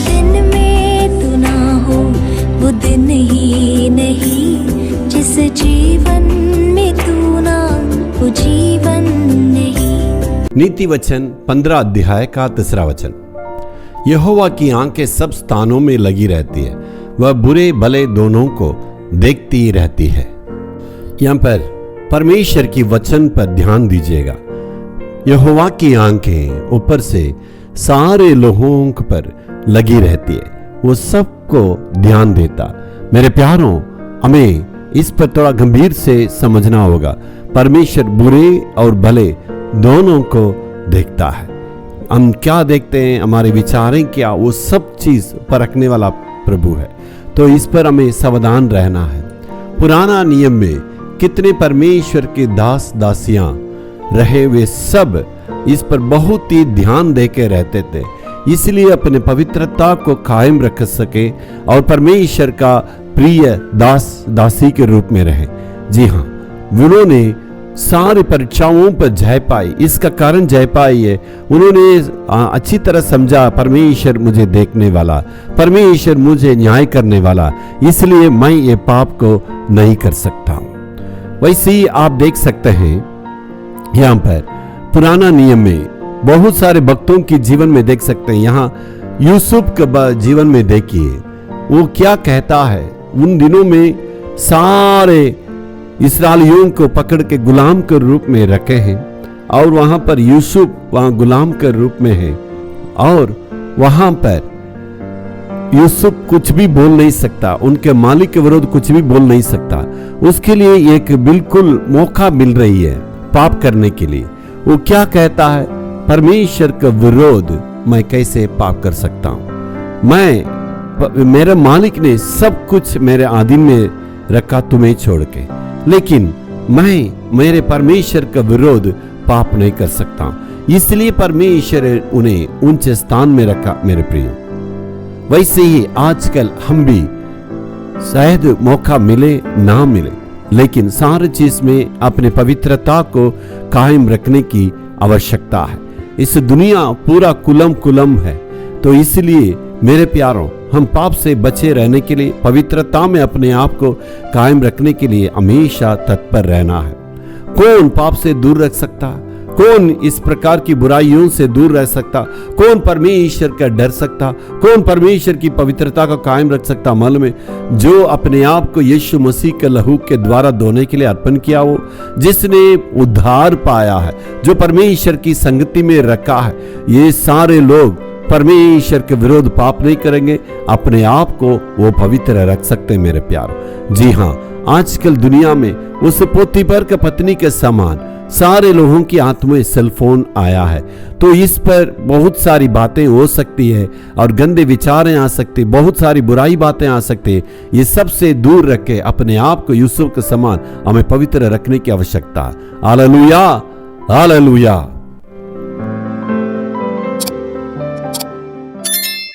दिन में तू ना हो वो दिन ही नहीं, जिस जीवन में तू ना वो जीवन नहीं। नीति वचन 15 अध्याय का 3 वचन। यहोवा की आंखें सब स्थानों में लगी रहती है, वह बुरे भले दोनों को देखती रहती है। यहाँ पर परमेश्वर की वचन पर ध्यान दीजिएगा। यहोवा की आंखें ऊपर से सारे लोगों पर लगी रहती है, वो सबको ध्यान देता। मेरे प्यारों, हमें इस पर थोड़ा गंभीर से समझना होगा। परमेश्वर बुरे और भले दोनों को देखता है। हम क्या देखते हैं, हमारे विचारें क्या, वो सब चीज परखने वाला प्रभु है। तो इस पर हमें सावधान रहना है। पुराना नियम में कितने परमेश्वर के दास दासियां रहे, वे सब इस पर बहुत ही ध्यान देके रहते थे, इसलिए अपने पवित्रता को कायम रख सके और परमेश्वर का प्रिय दास दासी के रूप में रहे। जी हाँ, उन्होंने सारी परीक्षाओं पर जय पाई। इसका कारण जय पाई है, उन्होंने अच्छी तरह समझा परमेश्वर मुझे देखने वाला, परमेश्वर मुझे न्याय करने वाला, इसलिए मैं ये पाप को नहीं कर सकता हूं। वैसे ही आप देख सकते हैं यहाँ पर पुराना नियम में बहुत सारे भक्तों के जीवन में देख सकते हैं। यहाँ यूसुफ के जीवन में देखिए, वो क्या कहता है। उन दिनों में सारे इस्राएलियों को पकड़ के गुलाम के रूप में रखे हैं और वहां पर यूसुफ वहां गुलाम के रूप में है और वहां पर यूसुफ कुछ भी बोल नहीं सकता, उनके मालिक के विरुद्ध कुछ भी बोल नहीं सकता। उसके लिए एक बिल्कुल मौका मिल रही है पाप करने के लिए। वो क्या कहता है, परमेश्वर का विरोध मैं कैसे पाप कर सकता हूं। मेरे मालिक ने सब कुछ मेरे आधीन में रखा तुम्हें छोड़ के, लेकिन मैं मेरे परमेश्वर का विरोध पाप नहीं कर सकता हूं, इसलिए परमेश्वर उन्हें ऊंचे स्थान में रखा। मेरे प्रिय, वैसे ही आजकल हम भी शायद मौका मिले ना मिले, लेकिन सारी चीज में अपने पवित्रता को कायम रखने की आवश्यकता है। इस दुनिया पूरा कुलम है, तो इसलिए मेरे प्यारों, हम पाप से बचे रहने के लिए, पवित्रता में अपने आप को कायम रखने के लिए हमेशा तत्पर रहना है। कौन पाप से दूर रख सकता, कौन इस प्रकार की बुराइयों से दूर रह सकता, कौन परमेश्वर का डर सकता, कौन परमेश्वर की पवित्रता को कायम रख सकता। मालूम है, जो अपने आप को यीशु मसीह के लहू के द्वारा धोने के लिए अर्पण किया, वो जिसने उद्धार पाया है, जो परमेश्वर की संगति में रखा है, ये सारे लोग परमेश्वर के विरोध पाप नहीं करेंगे, अपने आप को वो पवित्र रख सकते हैं। मेरे प्यार, जी हाँ, आजकल दुनिया में उस पोतीफर के पत्नी के समान सारे लोगों की आत्मा सेल फोन आया है, तो इस पर बहुत सारी बातें हो सकती है और गंदे विचारें आ सकती, बहुत सारी बुराई बातें आ सकती है। ये सबसे दूर रख के अपने आप को यूसुफ के समान हमें पवित्र रखने की आवश्यकता है। Hallelujah, hallelujah.